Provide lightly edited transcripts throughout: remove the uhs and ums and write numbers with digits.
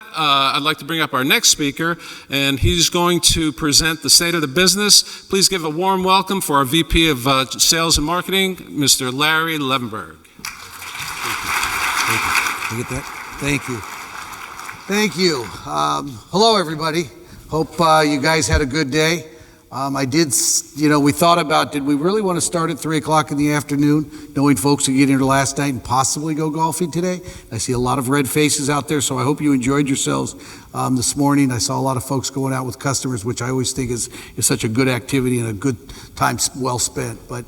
I'd like to bring up our next speaker, and he's going to present the state of the business. Please give a warm welcome for our VP of Sales and Marketing, Mr. Larry Levenberg. Thank you. Get that? Thank you. Thank you. Hello, everybody. Hope you guys had a good day. We thought about, did we really want to start at 3 o'clock in the afternoon, knowing folks would get here last night and possibly go golfing today? I see a lot of red faces out there, so I hope you enjoyed yourselves this morning. I saw a lot of folks going out with customers, which I always think is such a good activity and a good time well spent. But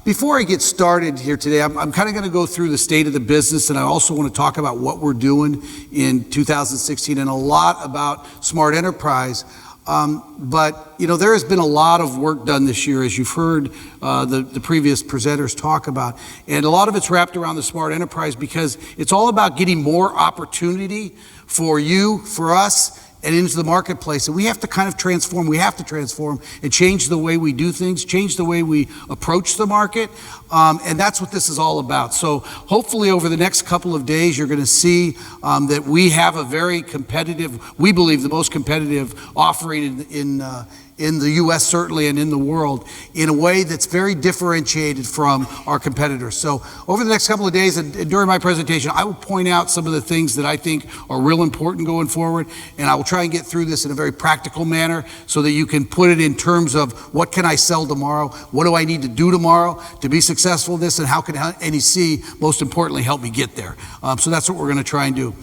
before I get started here today, I'm kind of going to go through the state of the business, and I also want to talk about what we're doing in 2016 and a lot about Smart Enterprise. But there has been a lot of work done this year, as you've heard the previous presenters talk about, and a lot of it's wrapped around the Smart Enterprise because it's all about getting more opportunity for you, for us, and into the marketplace. And we have to kind of transform. We have to transform and change the way we do things, change the way we approach the market. And that's what this is all about. So hopefully over the next couple of days, you're going to see that we have a very competitive, we believe the most competitive offering in the U.S. certainly and in the world in a way that's very differentiated from our competitors. So over the next couple of days and during my presentation, I will point out some of the things that I think are real important going forward, and I will try and get through this in a very practical manner so that you can put it in terms of what can I sell tomorrow, what do I need to do tomorrow to be successful in this, and how can NEC most importantly help me get there. So that's what we're going to try and do.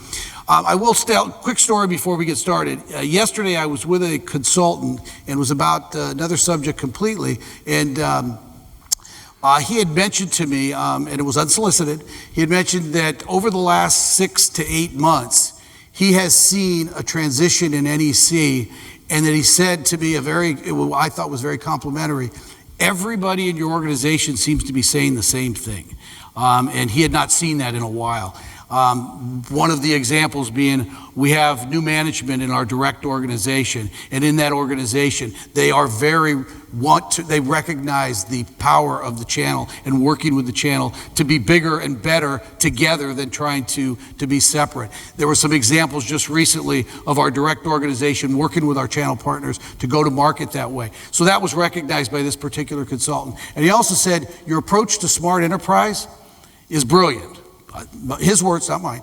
I will tell a quick story before we get started. Yesterday I was with a consultant and it was about another subject completely, and he had mentioned to me, and it was unsolicited, he had mentioned that over the last 6 to 8 months he has seen a transition in NEC, and that he said to me I thought was very complimentary. Everybody in your organization seems to be saying the same thing, and he had not seen that in a while. One of the examples being we have new management in our direct organization, and in that organization they recognize the power of the channel and working with the channel to be bigger and better together than trying to be separate. There were some examples just recently of our direct organization working with our channel partners to go to market that way. So that was recognized by this particular consultant. And he also said, your approach to Smart Enterprise is brilliant. His words, not mine.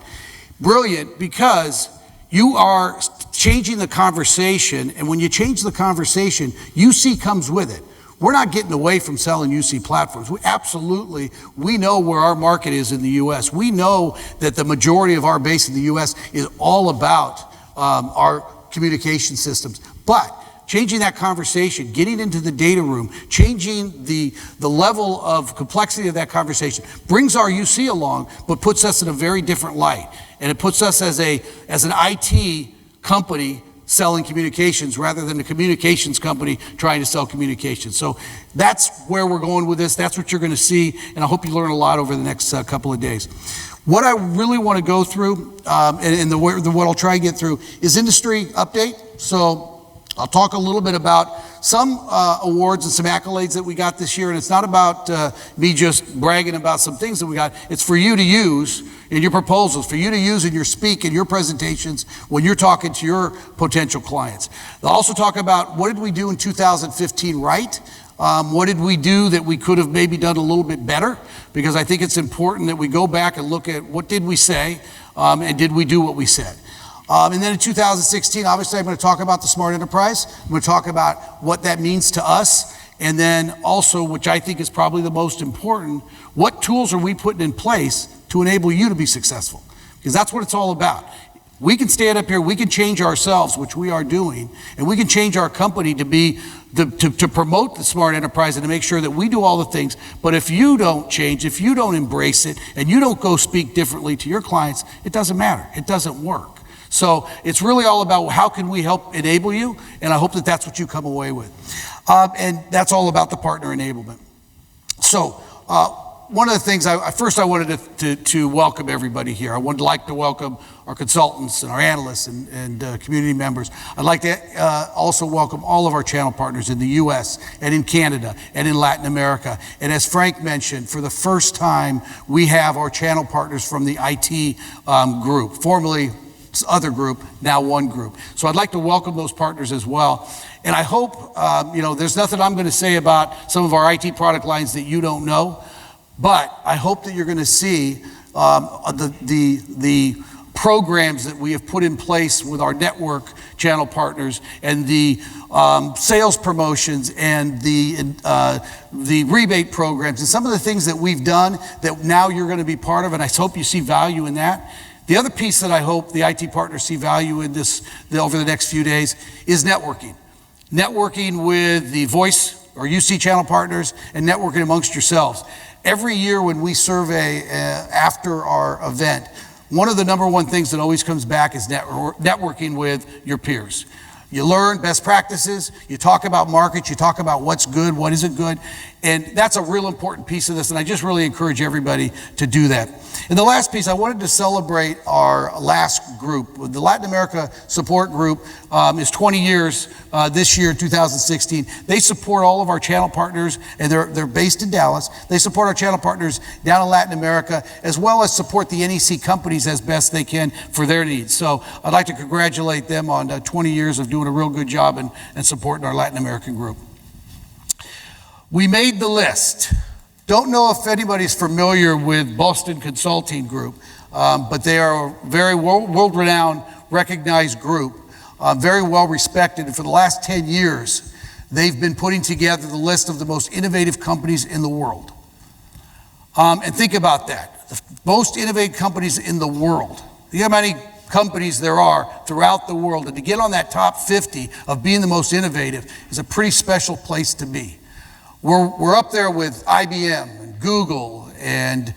Brilliant, because you are changing the conversation, and when you change the conversation, UC comes with it. We're not getting away from selling UC platforms. We know where our market is in the US. We know that the majority of our base in the US is all about our communication systems. But changing that conversation, getting into the data room, changing the level of complexity of that conversation brings our UC along, but puts us in a very different light. And it puts us as an IT company selling communications rather than a communications company trying to sell communications. So that's where we're going with this. That's what you're going to see, and I hope you learn a lot over the next couple of days. What I really want to go through, and what I'll try and get through, is industry update. So I'll talk a little bit about some awards and some accolades that we got this year, and it's not about me just bragging about some things that we got. It's for you to use in your proposals, for you to use in your speak, in your presentations, when you're talking to your potential clients. They'll also talk about what did we do in 2015 right? What did we do that we could have maybe done a little bit better? Because I think it's important that we go back and look at what did we say, and did we do what we said. And then in 2016, obviously, I'm going to talk about the Smart Enterprise. I'm going to talk about what that means to us. And then also, which I think is probably the most important, what tools are we putting in place to enable you to be successful? Because that's what it's all about. We can stand up here, we can change ourselves, which we are doing, and we can change our company to promote the Smart Enterprise and to make sure that we do all the things. But if you don't change, if you don't embrace it, and you don't go speak differently to your clients, it doesn't matter. It doesn't work. So it's really all about how can we help enable you, and I hope that that's what you come away with. And that's all about the partner enablement. So one of the things, first I wanted to welcome everybody here. I would like to welcome our consultants and our analysts and community members. I'd like to also welcome all of our channel partners in the US and in Canada and in Latin America. And as Frank mentioned, for the first time, we have our channel partners from the IT group, formerly other group, now one group. So I'd like to welcome those partners as well. And I hope, there's nothing I'm going to say about some of our IT product lines that you don't know, but I hope that you're going to see the programs that we have put in place with our network channel partners, and the sales promotions, and the rebate programs, and some of the things that we've done that now you're going to be part of, and I hope you see value in that. The other piece that I hope the IT partners see value in over the next few days is networking. Networking with the voice or UC channel partners, and networking amongst yourselves. Every year when we survey after our event, one of the number one things that always comes back is networking with your peers. You learn best practices, you talk about markets, you talk about what's good, what isn't good, and that's a real important piece of this, and I just really encourage everybody to do that. And the last piece, I wanted to celebrate our last group. The Latin America Support Group is 20 years this year, 2016. They support all of our channel partners, and they're based in Dallas. They support our channel partners down in Latin America, as well as support the NEC companies as best they can for their needs. So I'd like to congratulate them on 20 years of doing a real good job and supporting our Latin American group. We made the list. Don't know if anybody's familiar with Boston Consulting Group, but they are a very world-renowned, recognized group, very well respected. And for the last 10 years, they've been putting together the list of the most innovative companies in the world. And think about that. The most innovative companies in the world. You know how many companies there are throughout the world, and to get on that top 50 of being the most innovative is a pretty special place to be. We're up there with IBM and Google and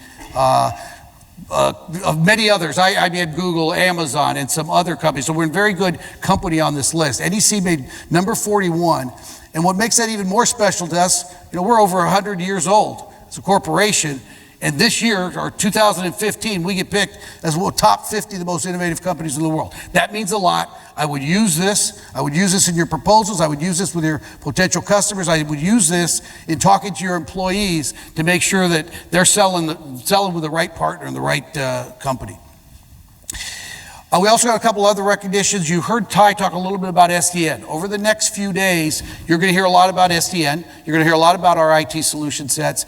many others, IBM, Google, Amazon, and some other companies. So we're in very good company on this list. NEC made number 41, and what makes that even more special to us, we're over 100 years old as a corporation, and this year, or 2015, we get picked as top 50 of the most innovative companies in the world. That means a lot. I would use this. I would use this in your proposals. I would use this with your potential customers. I would use this in talking to your employees to make sure that they're selling with the right partner and the right company. We also got a couple other recognitions. You heard Ty talk a little bit about SDN. Over the next few days, you're going to hear a lot about SDN. You're going to hear a lot about our IT solution sets.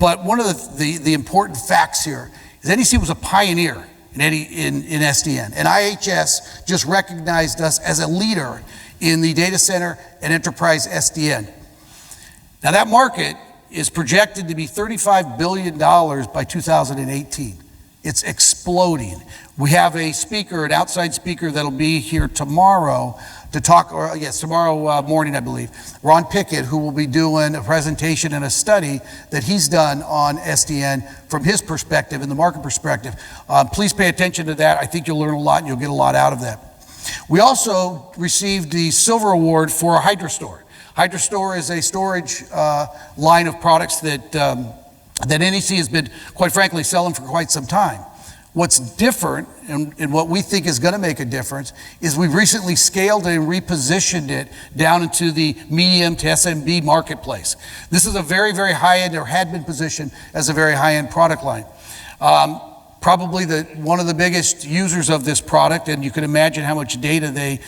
But one of the important facts here is NEC was a pioneer in SDN. And IHS just recognized us as a leader in the data center and enterprise SDN. Now that market is projected to be $35 billion by 2018. It's exploding. We have a speaker, an outside speaker that'll be here tomorrow to talk, tomorrow morning, I believe, Ron Pickett, who will be doing a presentation and a study that he's done on SDN from his perspective and the market perspective. Please pay attention to that. I think you'll learn a lot and you'll get a lot out of that. We also received the Silver Award for our HydroStore. HydroStore is a storage line of products that NEC has been, quite frankly, selling for quite some time. What's different, and what we think is going to make a difference, is we've recently scaled it and repositioned it down into the medium to SMB marketplace. This is a very, very high-end, or had been positioned as a very high-end product line. Probably one of the biggest users of this product, and you can imagine how much data they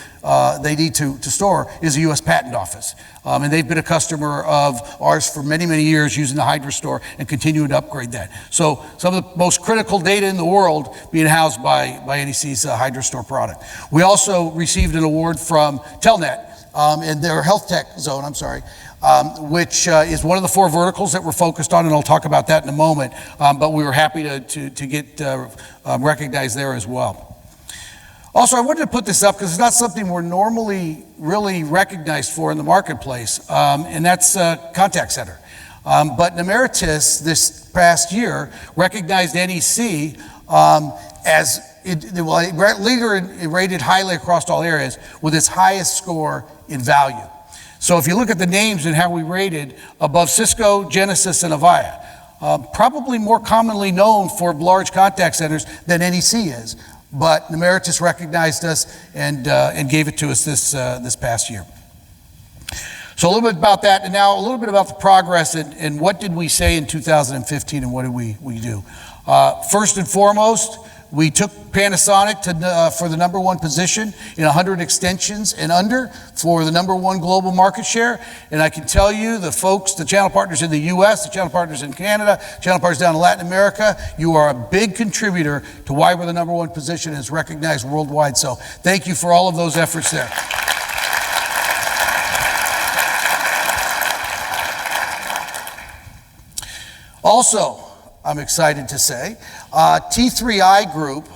need to store, is the U.S. Patent Office. And they've been a customer of ours for many, many years using the HydroStore and continuing to upgrade that. So some of the most critical data in the world being housed by NEC's HydroStore product. We also received an award from Telnet in their health tech zone, which is one of the 4 verticals that we're focused on, and I'll talk about that in a moment. But we were happy to get recognized there as well. Also, I wanted to put this up because it's not something we're normally really recognized for in the marketplace, and that's contact center. But Emeritus this past year recognized NEC as leader rated highly across all areas with its highest score in value. So if you look at the names and how we rated, above Cisco, Genesys, and Avaya, probably more commonly known for large contact centers than NEC is, but Emeritus recognized us and gave it to us this past year. So a little bit about that, and now a little bit about the progress and what did we say in 2015 and what did we do. First and foremost, We took Panasonic for the number one position in 100 extensions and under for the number one global market share. And I can tell you, the folks, the channel partners in the US, the channel partners in Canada, channel partners down in Latin America, you are a big contributor to why we're the number one position and is recognized worldwide. So thank you for all of those efforts there. Also, I'm excited to say, T3I Group,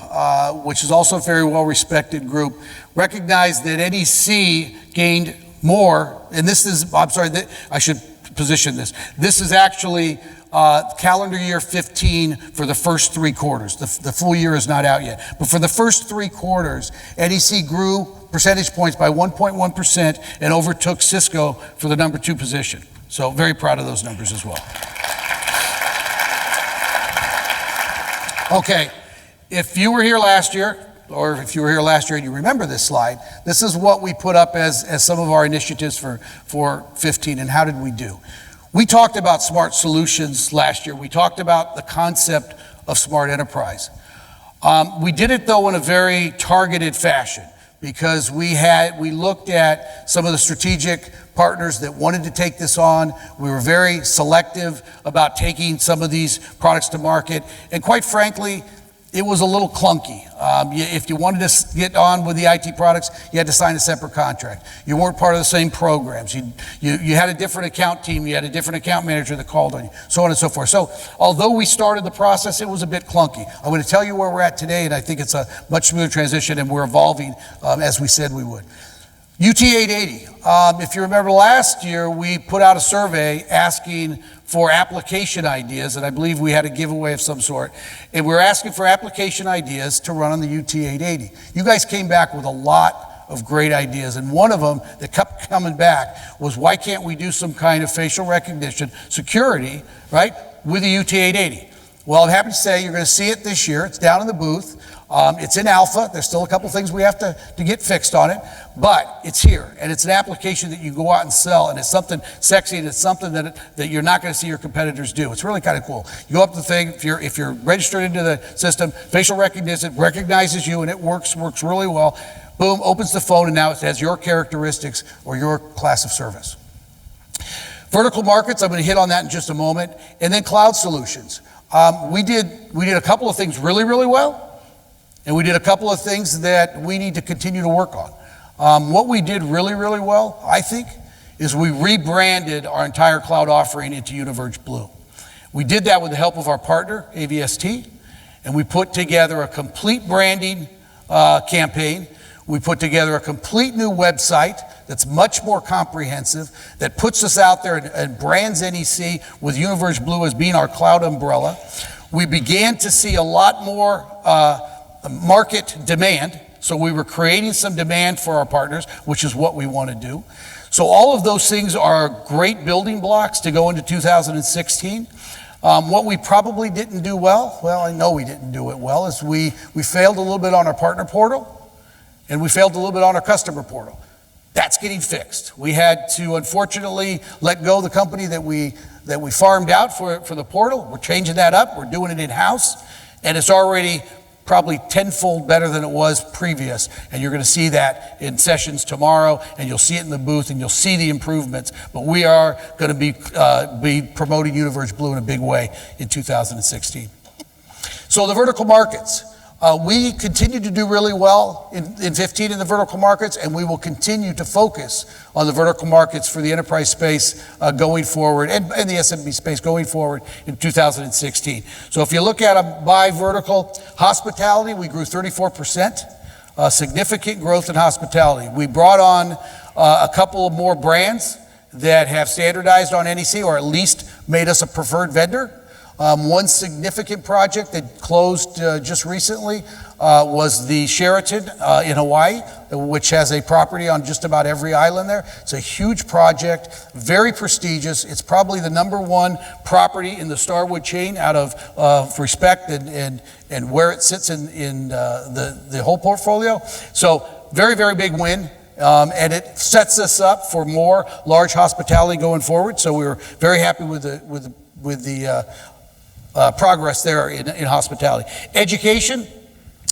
which is also a very well-respected group, recognized that NEC gained more, and this is, I'm sorry, I should position this. This is actually calendar year 15 for the first 3 quarters. The full year is not out yet. But for the first 3 quarters, NEC grew percentage points by 1.1% and overtook Cisco for the number 2 position. So very proud of those numbers as well. Okay, if you were here last year, or if you were here last year and you remember this slide, this is what we put up as some of our initiatives for 15, and how did we do? We talked about smart solutions last year. We talked about the concept of smart enterprise. We did it though in a very targeted fashion, because we looked at some of the strategic partners that wanted to take this on. We were very selective about taking some of these products to market, and quite frankly, it was a little clunky. If you wanted to get on with the IT products, you had to sign a separate contract. You weren't part of the same programs. You had a different account team, you had a different account manager that called on you, so on and so forth. So although we started the process, it was a bit clunky. I'm going to tell you where we're at today, and I think it's a much smoother transition, and we're evolving as we said we would. UT 880. If you remember last year, we put out a survey asking for application ideas, and I believe we had a giveaway of some sort, and we were asking for application ideas to run on the UT 880. You guys came back with a lot of great ideas, and one of them that kept coming back was, why can't we do some kind of facial recognition security, right, with the UT 880? Well, I'm happy to say you're going to see it this year. It's down in the booth. It's in alpha. There's still a couple things we have to get fixed on it, but it's here, and it's an application that you go out and sell, and it's something sexy, and it's something that you're not going to see your competitors do. It's really kind of cool. You go up to the thing, if you're registered into the system, facial recognition, recognizes you, and it works really well. Boom, opens the phone, and now it has your characteristics or your class of service. Vertical markets, I'm going to hit on that in just a moment, and then cloud solutions. We did a couple of things really well. And we did a couple of things that we need to continue to work on. What we did really well, I think, is we rebranded our entire cloud offering into Univerge Blue. We did that with the help of our partner, AVST, and we put together a complete branding campaign. We put together a complete new website that's much more comprehensive, that puts us out there and brands NEC with Univerge Blue as being our cloud umbrella. We began to see a lot more market demand, so we were creating some demand for our partners, which is what we want to do. So all of those things are great building blocks to go into 2016. What we probably didn't do well, I know we didn't do it well, is we failed a little bit on our partner portal, and we failed a little bit on our customer portal. That's getting fixed. We had to, unfortunately, let go of the company that we farmed out for the portal. We're changing that up. We're doing it in-house, and it's already probably tenfold better than it was previous. And you're going to see that in sessions tomorrow, and you'll see it in the booth, and you'll see the improvements. But we are going to be promoting Univerge Blue in a big way in 2016. So the vertical markets. We continue to do really well in 15 in the vertical markets, and we will continue to focus on the vertical markets for the enterprise space going forward, and the SMB space going forward in 2016. So if you look at them by vertical, hospitality, we grew 34%, significant growth in hospitality. We brought on a couple of more brands that have standardized on NEC, or at least made us a preferred vendor. One significant project that closed just recently was the Sheraton in Hawaii, which has a property on just about every island there. It's a huge project, very prestigious. It's probably the #1 property in the Starwood chain out of respect and where it sits in the whole portfolio. So very big win. And it sets us up for more large hospitality going forward. So we were very happy with the progress there in hospitality. Education,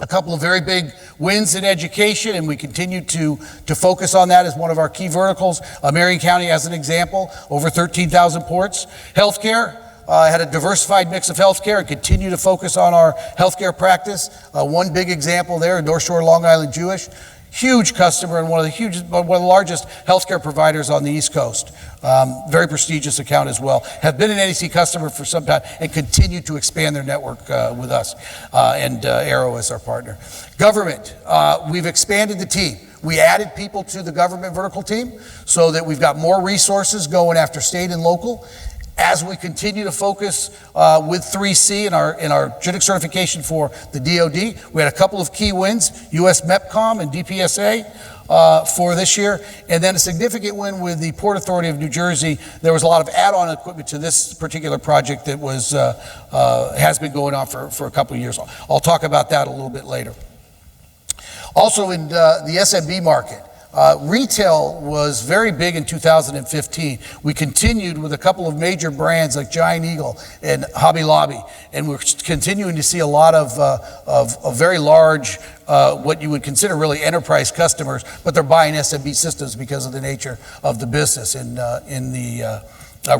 a couple of very big wins in education, and we continue to focus on that as one of our key verticals. Marion County, as an example, over 13,000 ports. Healthcare, had a diversified mix of healthcare and continue to focus on our healthcare practice. One big example there, North Shore Long Island Jewish. Huge customer and one of the largest healthcare providers on the East Coast. Very prestigious account as well. Have been an NEC customer for some time and continue to expand their network with us and Arrow as our partner. Government, we've expanded the team. We added people to the government vertical team so that we've got more resources going after state and local. As we continue to focus with 3C in our JITC certification for the DoD, we had a couple of key wins, US MEPCOM and DPSA for this year, and then a significant win with the Port Authority of New Jersey. There was a lot of add-on equipment to this particular project that has been going on for a couple of years. I'll talk about that a little bit later. Also in the SMB market, retail was very big in 2015. We continued with a couple of major brands like Giant Eagle and Hobby Lobby, and we're continuing to see a lot of very large, what you would consider really enterprise customers, but they're buying SMB systems because of the nature of the business in the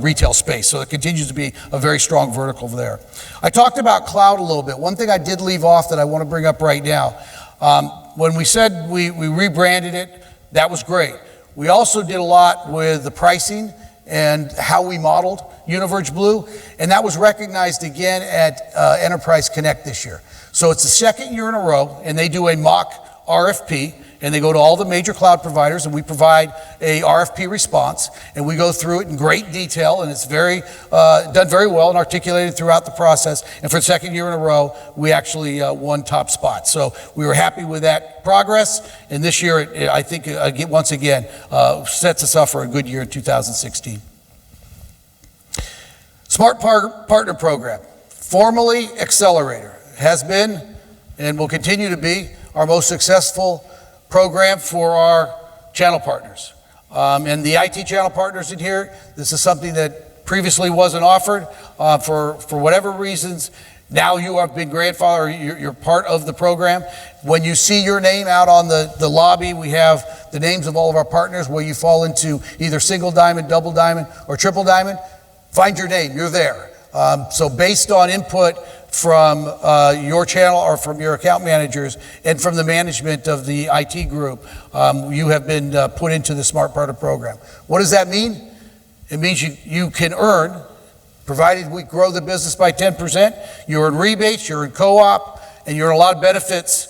retail space. So it continues to be a very strong vertical there. I talked about cloud a little bit. One thing I did leave off that I want to bring up right now, when we said we rebranded it, that was great. We also did a lot with the pricing and how we modeled Univerge Blue, and that was recognized again at Enterprise Connect this year. So it's the second year in a row, and they do a mock RFP, and they go to all the major cloud providers, and we provide a RFP response, and we go through it in great detail, and it's done very well and articulated throughout the process. And for the second year in a row, we actually won top spot. So we were happy with that progress, and this year, I think, once again, sets us up for a good year in 2016. Smart Partner Program, formerly Accelerator, has been and will continue to be our most successful program for our channel partners. And the IT channel partners in here, this is something that previously wasn't offered for whatever reasons. Now you have been grandfathered, you're part of the program. When you see your name out on the lobby, we have the names of all of our partners where you fall into either single diamond, double diamond, or triple diamond. Find your name, you're there. So based on input from your channel or from your account managers and from the management of the IT group, you have been put into the Smart Partner Program. What does that mean? It means you can earn, provided we grow the business by 10%, you earn rebates, you earn co-op, and you earn a lot of benefits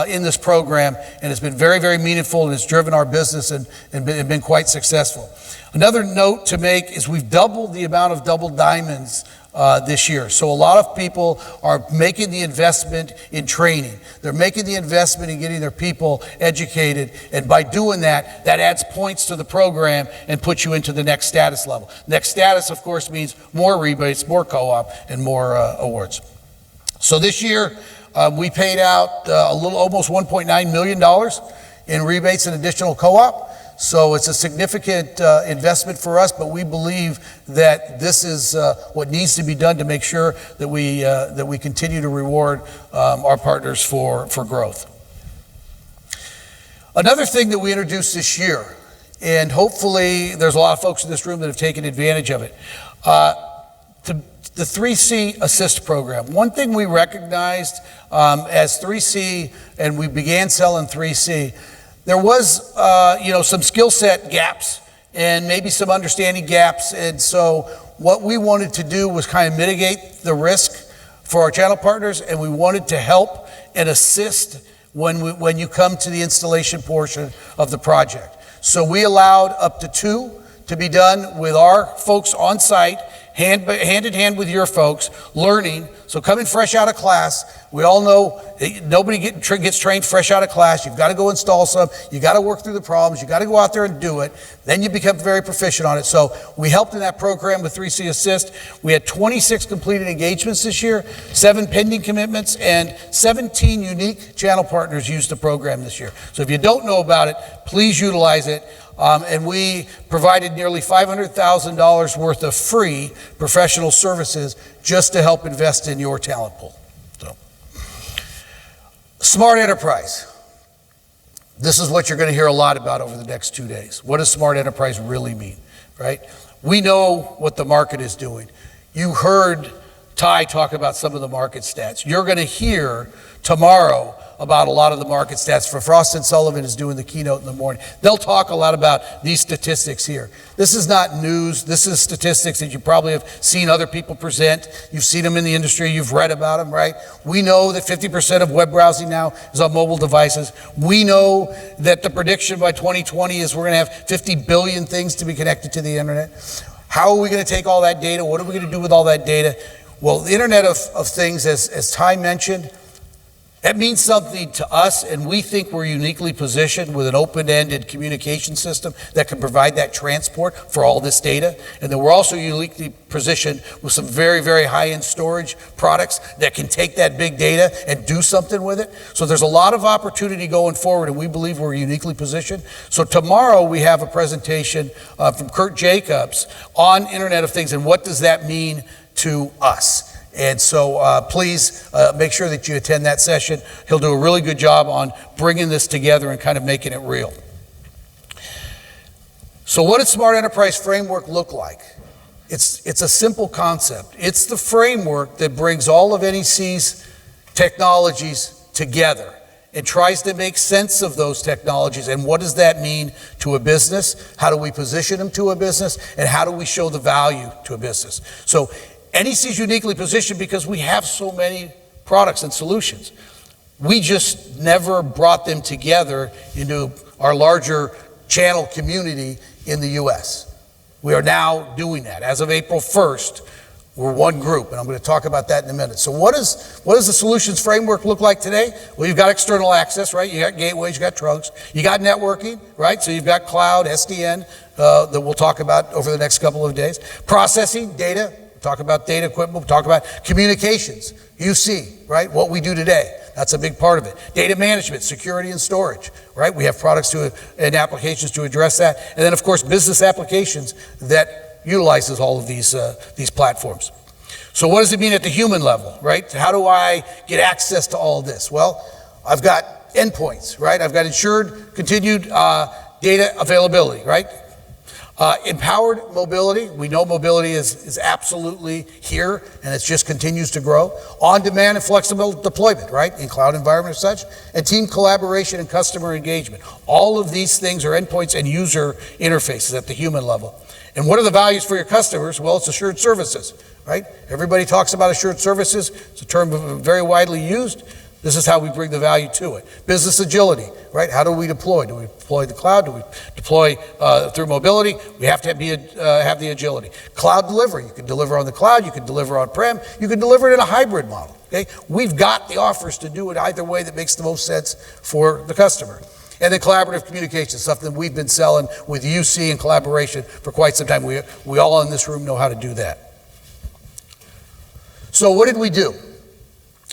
in this program, and it's been very, very meaningful, and it's driven our business and been quite successful. Another note to make is we've doubled the amount of double diamonds this year. So a lot of people are making the investment in training. They're making the investment in getting their people educated, and by doing that, that adds points to the program and puts you into the next status level. Next status, of course, means more rebates, more co-op, and more awards. So this year, we paid out almost $1.9 million in rebates and additional co-op. So it's a significant investment for us, but we believe that this is what needs to be done to make sure that we continue to reward our partners for growth. Another thing that we introduced this year, and hopefully there's a lot of folks in this room that have taken advantage of it, the 3C Assist program. One thing we recognized as 3C, and we began selling 3C, there was, some skill set gaps and maybe some understanding gaps. And so what we wanted to do was kind of mitigate the risk for our channel partners, and we wanted to help and assist when you come to the installation portion of the project. So we allowed up to 2 to be done with our folks on site, hand in hand with your folks, learning. So coming fresh out of class, we all know nobody gets trained fresh out of class. You've got to go install some. You got to work through the problems. You got to go out there and do it. Then you become very proficient on it. So we helped in that program with 3C Assist. We had 26 completed engagements this year, 7 pending commitments, and 17 unique channel partners used the program this year. So if you don't know about it, please utilize it. And we provided nearly $500,000 worth of free professional services just to help invest in your talent pool. So, Smart enterprise. This is what you're going to hear a lot about over the next 2 days. What does smart enterprise really mean, right? We know what the market is doing. You heard Ty talk about some of the market stats. You're going to hear tomorrow about a lot of the market stats. For Frost & Sullivan is doing the keynote in the morning. They'll talk a lot about these statistics here. This is not news. This is statistics that you probably have seen other people present. You've seen them in the industry. You've read about them, right? We know that 50% of web browsing now is on mobile devices. We know that the prediction by 2020 is we're going to have 50 billion things to be connected to the internet. How are we going to take all that data? What are we going to do with all that data? Well, the Internet of Things, as Ty mentioned, that means something to us, and we think we're uniquely positioned with an open-ended communication system that can provide that transport for all this data. And then we're also uniquely positioned with some very, very high-end storage products that can take that big data and do something with it. So there's a lot of opportunity going forward, and we believe we're uniquely positioned. So tomorrow we have a presentation from Kurt Jacobs on Internet of Things and what does that mean to us. And so please make sure that you attend that session. He'll do a really good job on bringing this together and kind of making it real. So what does Smart Enterprise Framework look like? It's a simple concept. It's the framework that brings all of NEC's technologies together and tries to make sense of those technologies. And what does that mean to a business? How do we position them to a business? And how do we show the value to a business? So NEC is uniquely positioned because we have so many products and solutions. We just never brought them together into our larger channel community in the US. We are now doing that. As of April 1st, we're one group, and I'm going to talk about that in a minute. So what does the solutions framework look like today? Well, you've got external access, right? You got gateways, you got trunks. You got networking, right? So you've got cloud, SDN, that we'll talk about over the next couple of days. Processing, data. Talk about data equipment, we'll talk about communications, UC, right? What we do today, that's a big part of it. Data management, security and storage, right? We have products and applications to address that. And then of course, business applications that utilizes all of these platforms. So what does it mean at the human level, right? How do I get access to all of this? Well, I've got endpoints, right? I've got ensured continued data availability, right? Empowered mobility, we know mobility is absolutely here and it just continues to grow. On-demand and flexible deployment, right, in cloud environment and such. And team collaboration and customer engagement. All of these things are endpoints and user interfaces at the human level. And what are the values for your customers? Well, it's assured services, right? Everybody talks about assured services. It's a term very widely used. This is how we bring the value to it. Business agility, right? How do we deploy? Do we deploy the cloud? Do we deploy through mobility? We have to have the agility. Cloud delivery. You can deliver on the cloud. You can deliver on-prem. You can deliver it in a hybrid model. Okay? We've got the offers to do it either way that makes the most sense for the customer. And then collaborative communication, something we've been selling with UC and collaboration for quite some time. We all in this room know how to do that. So what did we do?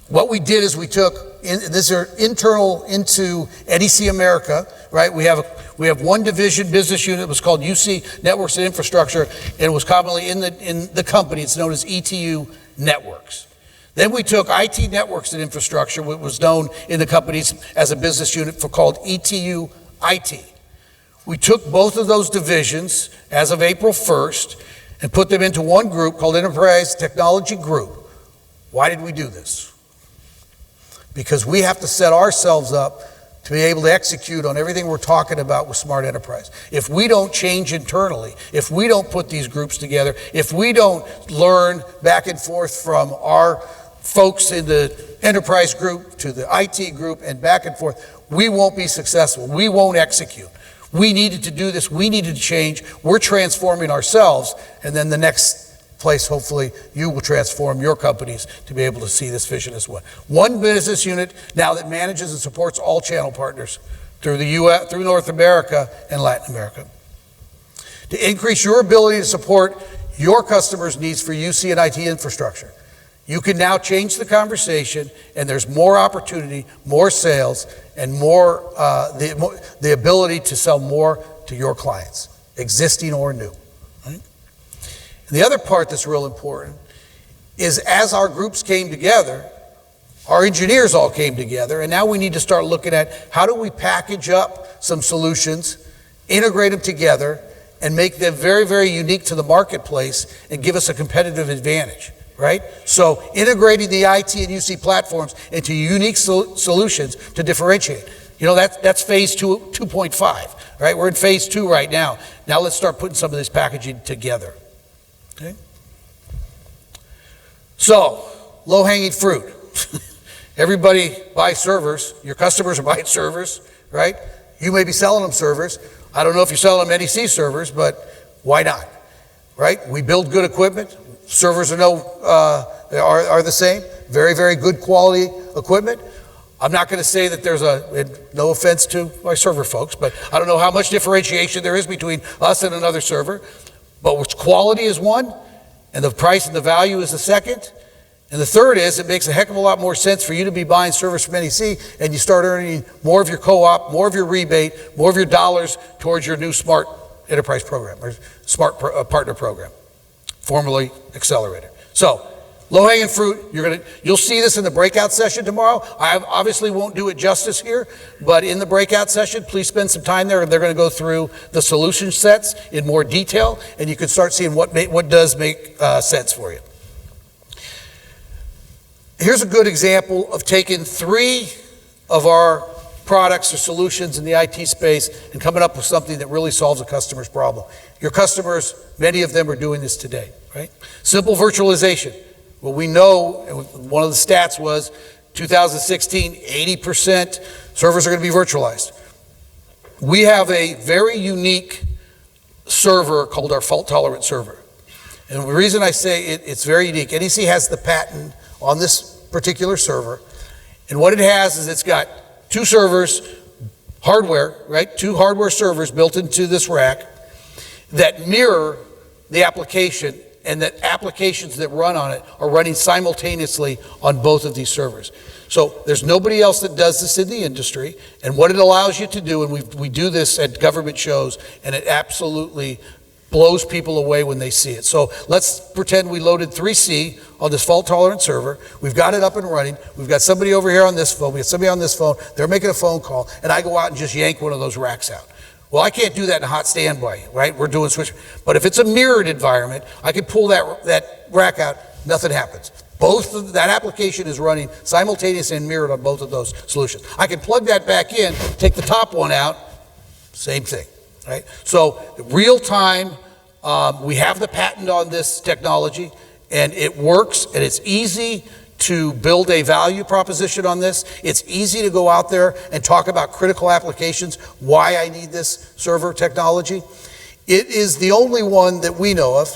What we did is we took, these are internal into NEC America, right? We have one division, business unit, it was called UC Networks and Infrastructure, and it was commonly in the company, it's known as ETU Networks. Then we took IT Networks and Infrastructure, what was known in the companies as a business unit called ETU IT. We took both of those divisions as of April 1st and put them into one group called Enterprise Technology Group. Why did we do this? Because we have to set ourselves up to be able to execute on everything we're talking about with Smart Enterprise. If we don't change internally, if we don't put these groups together, if we don't learn back and forth from our folks in the enterprise group to the IT group and back and forth, we won't be successful. We won't execute. We needed to do this. We needed to change. We're transforming ourselves, and then the next place, hopefully, you will transform your companies to be able to see this vision as well. One business unit now that manages and supports all channel partners through the US, through North America and Latin America. To increase your ability to support your customers' needs for UC and IT infrastructure. You can now change the conversation, and there's more opportunity, more sales, and more the ability to sell more to your clients, existing or new. The other part that's real important is as our groups came together, our engineers all came together, and now we need to start looking at how do we package up some solutions, integrate them together, and make them very, very unique to the marketplace and give us a competitive advantage, right? So integrating the IT and UC platforms into unique solutions to differentiate. You know, that's phase 2.5, right? We're in phase 2 right now. Now let's start putting some of this packaging together, okay? So, low-hanging fruit. Everybody buys servers. Your customers are buying servers, right? You may be selling them servers. I don't know if you're selling them NEC servers, but why not, right? We build good equipment. Servers are the same. Very, very good quality equipment. I'm not going to say that there's no offense to my server folks, but I don't know how much differentiation there is between us and another server, but which quality is one, and the price and the value is the second. And the third is, it makes a heck of a lot more sense for you to be buying servers from NEC, and you start earning more of your co-op, more of your rebate, more of your dollars towards your new smart enterprise program, or smart partner program, formerly Accelerator. So, low-hanging fruit, you'll see this in the breakout session tomorrow. I obviously won't do it justice here, but in the breakout session, please spend some time there, and they're going to go through the solution sets in more detail, and you can start seeing what does make sense for you. Here's a good example of taking 3 of our products or solutions in the IT space and coming up with something that really solves a customer's problem. Your customers, many of them are doing this today, right? Simple virtualization. Well, we know, one of the stats was 2016, 80% servers are going to be virtualized. We have a very unique server called our fault-tolerant server. And the reason I say it's very unique, NEC has the patent on this particular server, and what it has is it's got 2 servers, hardware, right? 2 hardware servers built into this rack that mirror the application, and that applications that run on it are running simultaneously on both of these servers. So there's nobody else that does this in the industry, and what it allows you to do, and we do this at government shows, and it absolutely blows people away when they see it. So let's pretend we loaded 3C on this fault-tolerant server. We've got it up and running. We've got somebody over here on this phone. We got somebody on this phone. They're making a phone call, and I go out and just yank one of those racks out. Well, I can't do that in a hot standby, right? We're doing switch. But if it's a mirrored environment, I can pull that rack out. Nothing happens. That application is running simultaneously and mirrored on both of those solutions. I can plug that back in, take the top one out, same thing. Right? So real time, we have the patent on this technology, and it works, and it's easy to build a value proposition on this. It's easy to go out there and talk about critical applications, why I need this server technology. It is the only one that we know of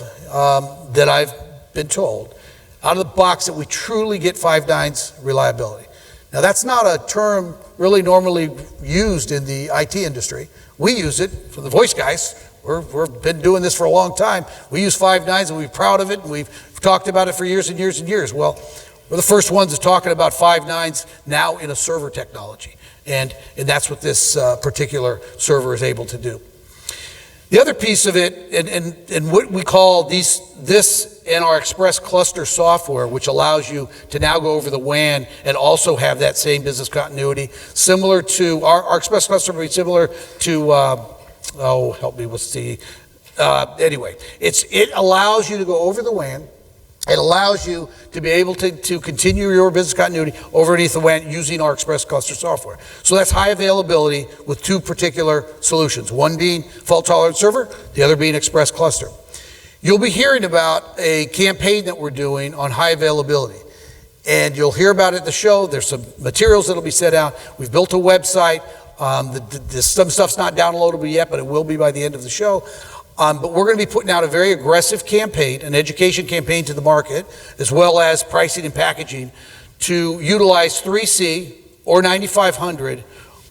that I've been told out of the box that we truly get 5 nines reliability. Now that's not a term really normally used in the IT industry. We use it for the voice guys. We've been doing this for a long time. We use 5 nines, and we're proud of it, and we've talked about it for years and years and years. Well, we're the first ones talking about 5 nines now in a server technology, and that's what this particular server is able to do. The other piece of it, and what we call this and our Express Cluster software, which allows you to now go over the WAN and also have that same business continuity, similar to our Express Cluster will be similar to, help me, what's the, anyway, it allows you to go over the WAN. It allows you to be able to continue your business continuity underneath the WAN using our Express Cluster software. So that's high availability with 2 particular solutions, one being fault-tolerant server, the other being Express Cluster. You'll be hearing about a campaign that we're doing on high availability, and you'll hear about it at the show. There's some materials that'll be set out. We've built a website. Some stuff's not downloadable yet, but it will be by the end of the show. But we're going to be putting out a very aggressive campaign, an education campaign to the market, as well as pricing and packaging to utilize 3C or 9500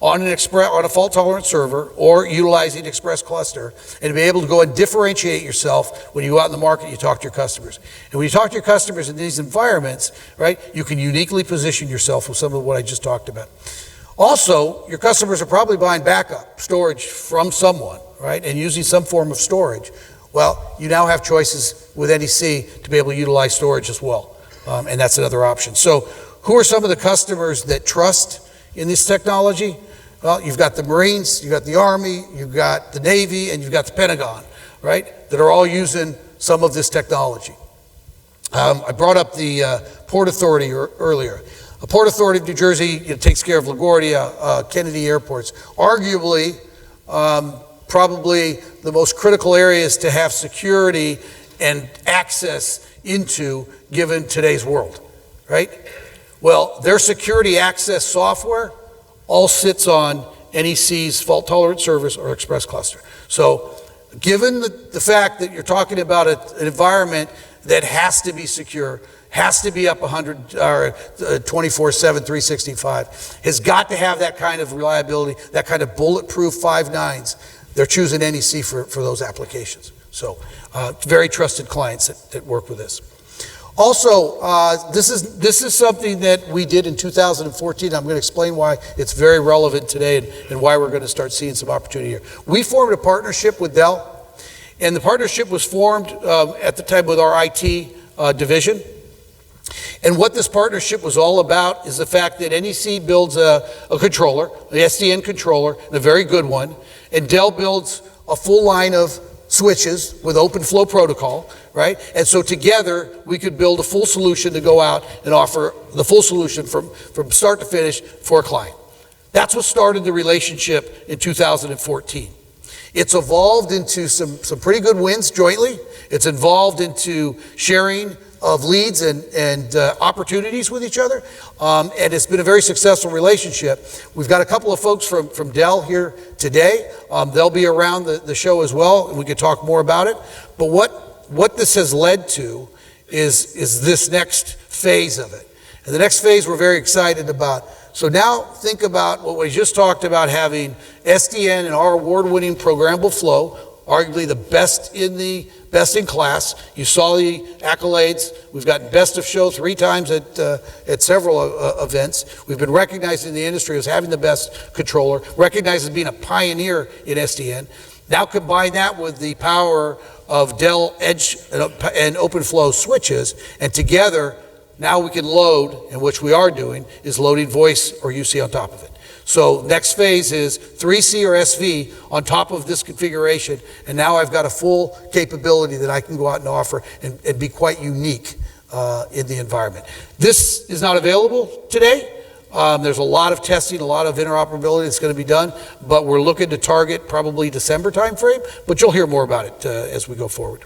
on a fault-tolerant server or utilizing Express Cluster, and to be able to go and differentiate yourself when you go out in the market and you talk to your customers. And when you talk to your customers in these environments, right, you can uniquely position yourself with some of what I just talked about. Also, your customers are probably buying backup storage from someone, right, and using some form of storage. Well, you now have choices with NEC to be able to utilize storage as well, and that's another option. So who are some of the customers that trust in this technology? Well, you've got the Marines, you've got the Army, you've got the Navy, and you've got the Pentagon, right? That are all using some of this technology. I brought up the Port Authority earlier. The Port Authority of New Jersey takes care of LaGuardia, Kennedy airports. Arguably, probably the most critical areas to have security and access into given today's world, right? Well, their security access software all sits on NEC's fault tolerant service or express cluster. So given the fact that you're talking about an environment that has to be secure, has to be up 100 or 24/7, 365, has got to have that kind of reliability, that kind of bulletproof 5 nines. They're choosing NEC for those applications. So very trusted clients that work with this. Also, this is something that we did in 2014. I'm going to explain why it's very relevant today and why we're going to start seeing some opportunity here. We formed a partnership with Dell, and the partnership was formed at the time with our IT division. And what this partnership was all about is the fact that NEC builds a controller, the SDN controller, and a very good one, and Dell builds a full line of switches with open flow protocol, right? And so together we could build a full solution to go out and offer the full solution from start to finish for a client. That's what started the relationship in 2014. It's evolved into some pretty good wins jointly. It's evolved into sharing of leads and opportunities with each other. And it's been a very successful relationship. We've got a couple of folks from Dell here today. They'll be around the show as well, and we can talk more about it. But what this has led to is this next phase of it. And the next phase we're very excited about. So now think about what we just talked about, having SDN and our award-winning programmable flow, arguably the best in class. You saw the accolades. We've gotten best of show 3 times at several events. We've been recognized in the industry as having the best controller, recognized as being a pioneer in SDN. Now combine that with the power of Dell Edge and OpenFlow switches, and together now we can load, and which we are doing, is loading voice or UC on top of it. So next phase is 3C or SV on top of this configuration, and now I've got a full capability that I can go out and offer and be quite unique in the environment. This is not available today. There's a lot of testing, a lot of interoperability that's going to be done, but we're looking to target probably December timeframe, but you'll hear more about it as we go forward.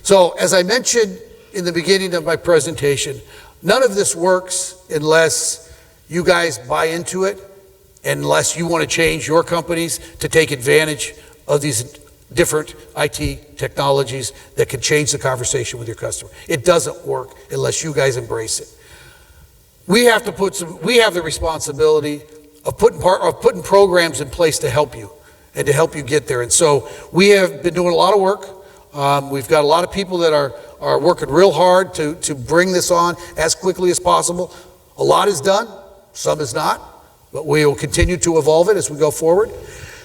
So as I mentioned in the beginning of my presentation, none of this works unless you guys buy into it, unless you want to change your companies to take advantage of these different IT technologies that can change the conversation with your customer. It doesn't work unless you guys embrace it. We have the responsibility of putting programs in place to help you and to help you get there. And so we have been doing a lot of work. We've got a lot of people that are working real hard to bring this on as quickly as possible. A lot is done, some is not, but we will continue to evolve it as we go forward.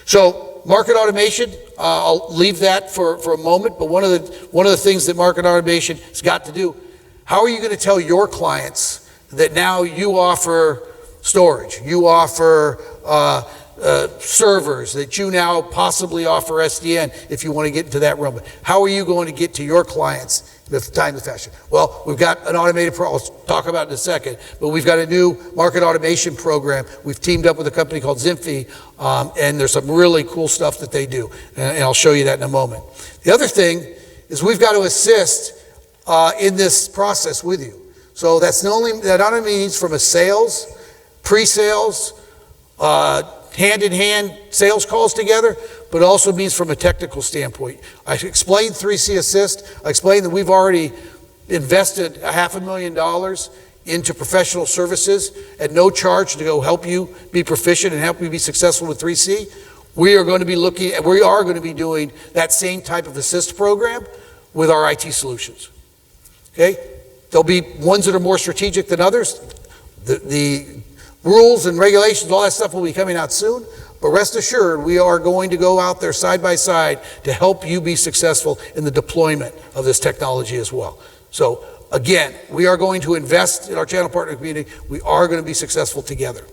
So market automation, I'll leave that for a moment, but one of the things that market automation has got to do, how are you going to tell your clients that now you offer storage, you offer servers, that you now possibly offer SDN if you want to get into that realm? How are you going to get to your clients in a timely fashion? Well, we've got an automated I'll talk about it in a second, but we've got a new market automation program. We've teamed up with a company called Zimphy, and there's some really cool stuff that they do, and I'll show you that in a moment. The other thing is we've got to assist in this process with you. So that not only means from a sales, pre-sales, hand-in-hand sales calls together, but also means from a technical standpoint. I explained 3C Assist. I explained that we've already invested $500,000 into professional services at no charge to go help you be proficient and help you be successful with 3C. We are going to be doing that same type of assist program with our IT solutions. Okay? There'll be ones that are more strategic than others. The rules and regulations, all that stuff will be coming out soon. But rest assured, we are going to go out there side by side to help you be successful in the deployment of this technology as well. So again, we are going to invest in our channel partner community. We are going to be successful together.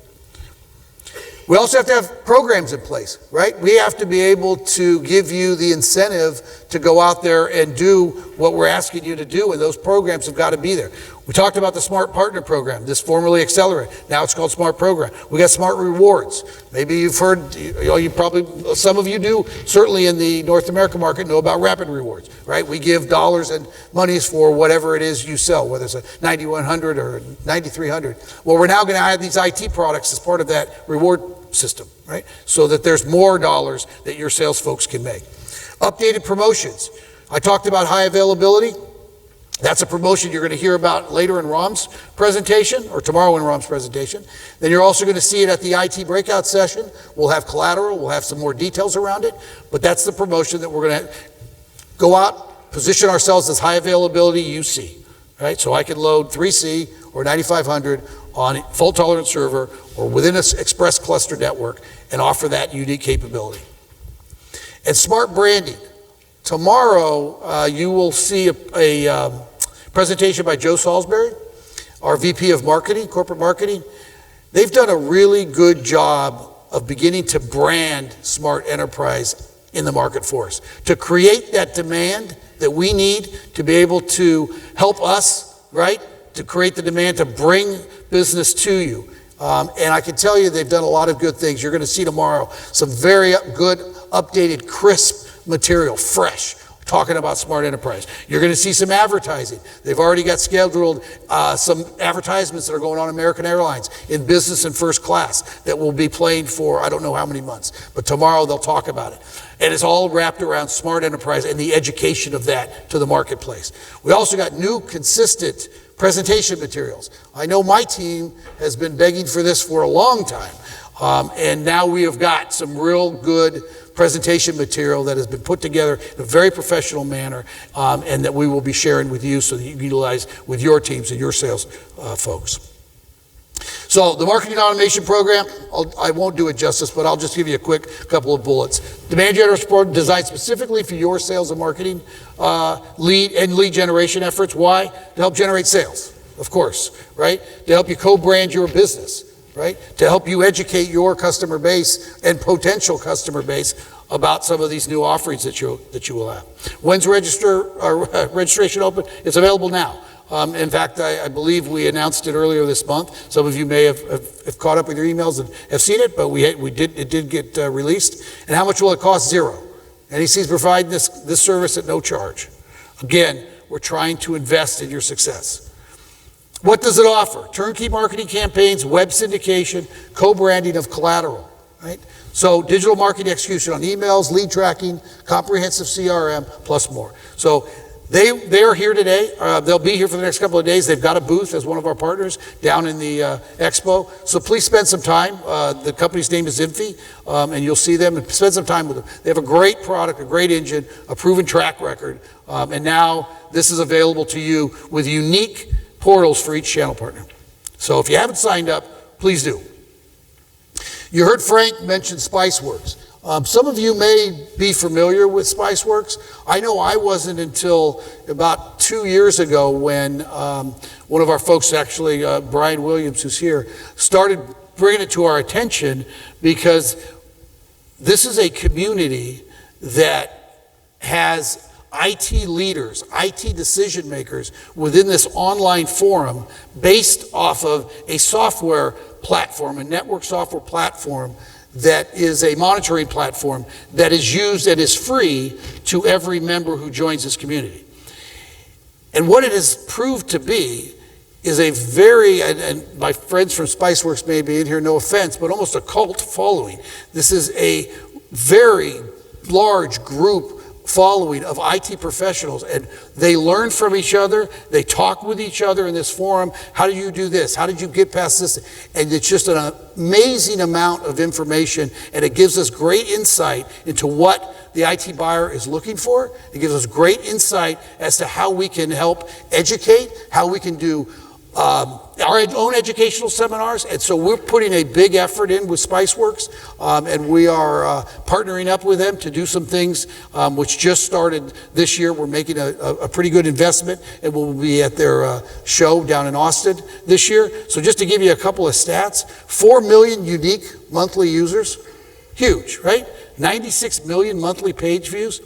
We also have to have programs in place, right? We have to be able to give you the incentive to go out there and do what we're asking you to do, and those programs have got to be there. We talked about the Smart Partner Program, this formerly Accelerate. Now it's called Smart Program. We got Smart Rewards. Maybe you've heard, you probably, some of you do, certainly in the North American market, know about Rapid Rewards, right? We give dollars and monies for whatever it is you sell, whether it's a 9100 or 9300. Well, we're now going to add these IT products as part of that reward system, right? So that there's more dollars that your sales folks can make. Updated promotions. I talked about high availability. That's a promotion you're going to hear about later in Rom's presentation, or tomorrow in Rom's presentation. Then you're also going to see it at the IT breakout session. We'll have collateral, we'll have some more details around it, but that's the promotion that we're going to go out, position ourselves as high availability UC, right? So I can load 3C or 9500 on fault tolerant server or within an express cluster network and offer that unique capability. And smart branding. Tomorrow, you will see a presentation by Joe Salisbury, our VP of Marketing, Corporate Marketing. They've done a really good job of beginning to brand Smart Enterprise in the market for us, to create that demand that we need to be able to help us, right, to create the demand to bring business to you. And I can tell you they've done a lot of good things. You're going to see tomorrow some very good, updated, crisp material, fresh, talking about Smart Enterprise. You're going to see some advertising. They've already got scheduled some advertisements that are going on American Airlines in business and first class that will be playing for I don't know how many months, but tomorrow they'll talk about it. And it's all wrapped around Smart Enterprise and the education of that to the marketplace. We also got new, consistent presentation materials. I know my team has been begging for this for a long time, and now we have got some real good presentation material that has been put together in a very professional manner, and that we will be sharing with you so that you can utilize with your teams and your sales folks. So the marketing automation program, I won't do it justice, but I'll just give you a quick couple of bullets. Demand generation support designed specifically for your sales and marketing lead generation efforts. Why? To help generate sales, of course, right? To help you co-brand your business, right? To help you educate your customer base and potential customer base about some of these new offerings that you will have. When's registration open? It's available now. In fact, I believe we announced it earlier this month. Some of you may have caught up with your emails and have seen it, but it did get released. And how much will it cost? $0. NEC is providing this service at no charge. Again, we're trying to invest in your success. What does it offer? Turnkey marketing campaigns, web syndication, co-branding of collateral, right? So digital marketing execution on emails, lead tracking, comprehensive CRM, plus more. So they are here today. They'll be here for the next couple of days. They've got a booth as one of our partners down in the expo. So please spend some time. The company's name is Infi, and you'll see them and spend some time with them. They have a great product, a great engine, a proven track record, and now this is available to you with unique portals for each channel partner. So if you haven't signed up, please do. You heard Frank mention Spiceworks. Some of you may be familiar with Spiceworks. I know I wasn't until about 2 years ago when one of our folks, actually Brian Williams, who's here, started bringing it to our attention, because this is a community that has IT leaders, IT decision makers within this online forum based off of a software platform, a network software platform that is a monitoring platform that is used and is free to every member who joins this community. And what it has proved to be is a very, and my friends from Spiceworks may be in here, no offense, but almost a cult following. This is a very large group following of IT professionals, and they learn from each other, they talk with each other in this forum. How did you do this? How did you get past this? And it's just an amazing amount of information, and it gives us great insight into what the IT buyer is looking for. It gives us great insight as to how we can help educate, how we can do our own educational seminars, and so we're putting a big effort in with Spiceworks, and we are partnering up with them to do some things which just started this year. We're making a pretty good investment, and we'll be at their show down in Austin this year. So just to give you a couple of stats, 4 million unique monthly users, huge, right? 96 million monthly page views,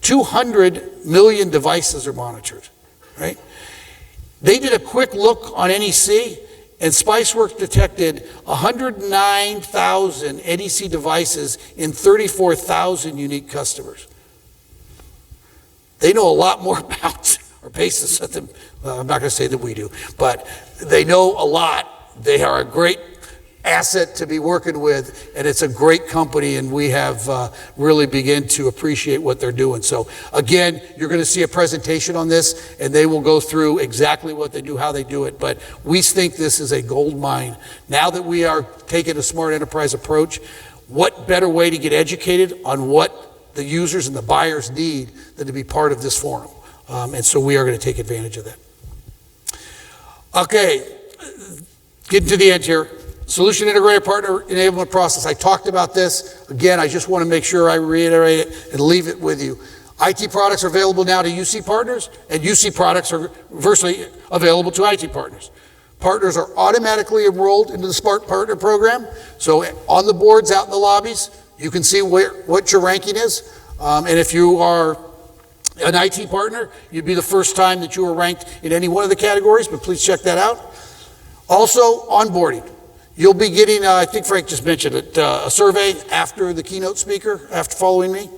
200 million devices are monitored, right? They did a quick look on NEC, and Spiceworks detected 109,000 NEC devices in 34,000 unique customers. They know a lot more about our basis than, I'm not going to say that we do, but they know a lot. They are a great asset to be working with, and it's a great company, and we have really begun to appreciate what they're doing. So again, you're going to see a presentation on this, and they will go through exactly what they do, how they do it, but we think this is a gold mine. Now that we are taking a smart enterprise approach, what better way to get educated on what the users and the buyers need than to be part of this forum? And so we are going to take advantage of that. Okay, getting to the end here. Solution Integrated Partner Enablement Process. I talked about this. Again, I just want to make sure I reiterate it and leave it with you. IT products are available now to UC partners, and UC products are virtually available to IT partners. Partners are automatically enrolled into the Smart Partner Program. So on the boards out in the lobbies, you can see what your ranking is. And if you are an IT partner, you'd be the first time that you were ranked in any one of the categories, but please check that out. Also, onboarding. You'll be getting, I think Frank just mentioned it, a survey after the keynote speaker, after following me.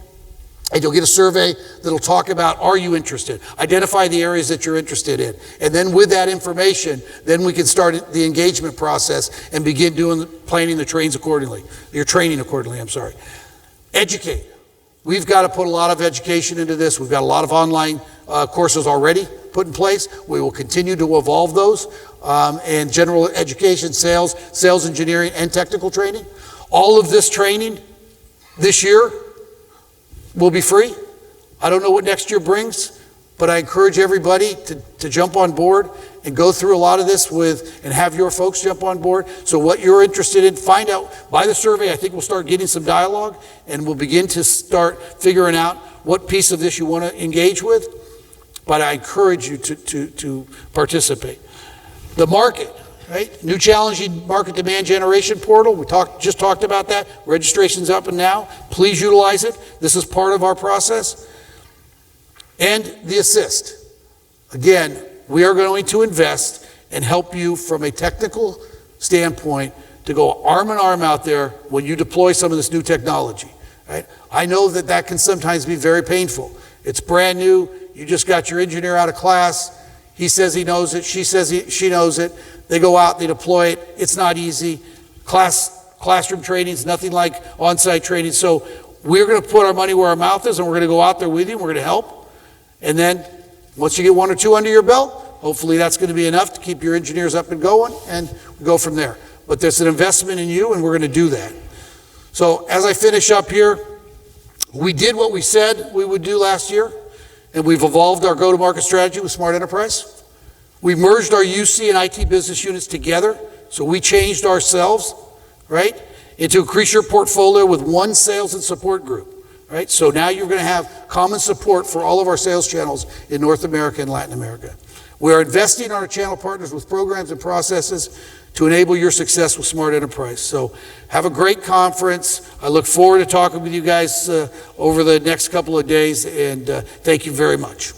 And you'll get a survey that'll talk about, are you interested? Identify the areas that you're interested in. And then with that information, then we can start the engagement process and begin planning the trains accordingly. Your training accordingly, I'm sorry. Educate. We've got to put a lot of education into this. We've got a lot of online courses already put in place. We will continue to evolve those. And general education, sales engineering, and technical training. All of this training this year will be free. I don't know what next year brings, but I encourage everybody to jump on board and go through a lot of this and have your folks jump on board. So what you're interested in, find out by the survey. I think we'll start getting some dialogue, and we'll begin to start figuring out what piece of this you want to engage with. But I encourage you to participate. The market, right? New challenging market demand generation portal. We just talked about that. Registration's up and now. Please utilize it. This is part of our process. And the assist. Again, we are going to invest and help you from a technical standpoint to go arm in arm out there when you deploy some of this new technology. Right? I know that can sometimes be very painful. It's brand new. You just got your engineer out of class. He says he knows it. She says she knows it. They go out, they deploy it. It's not easy. Classroom training is nothing like on-site training. So we're going to put our money where our mouth is, and we're going to go out there with you. And we're going to help. And then once you get one or two under your belt, hopefully that's going to be enough to keep your engineers up and going, and we go from there. But there's an investment in you, and we're going to do that. So as I finish up here, we did what we said we would do last year. And we've evolved our go-to-market strategy with Smart Enterprise. We've merged our UC and IT business units together, so we changed ourselves, right, and to increase your portfolio with one sales and support group, right? So now you're going to have common support for all of our sales channels in North America and Latin America. We are investing in our channel partners with programs and processes to enable your success with Smart Enterprise. So have a great conference. I look forward to talking with you guys over the next couple of days, and thank you very much.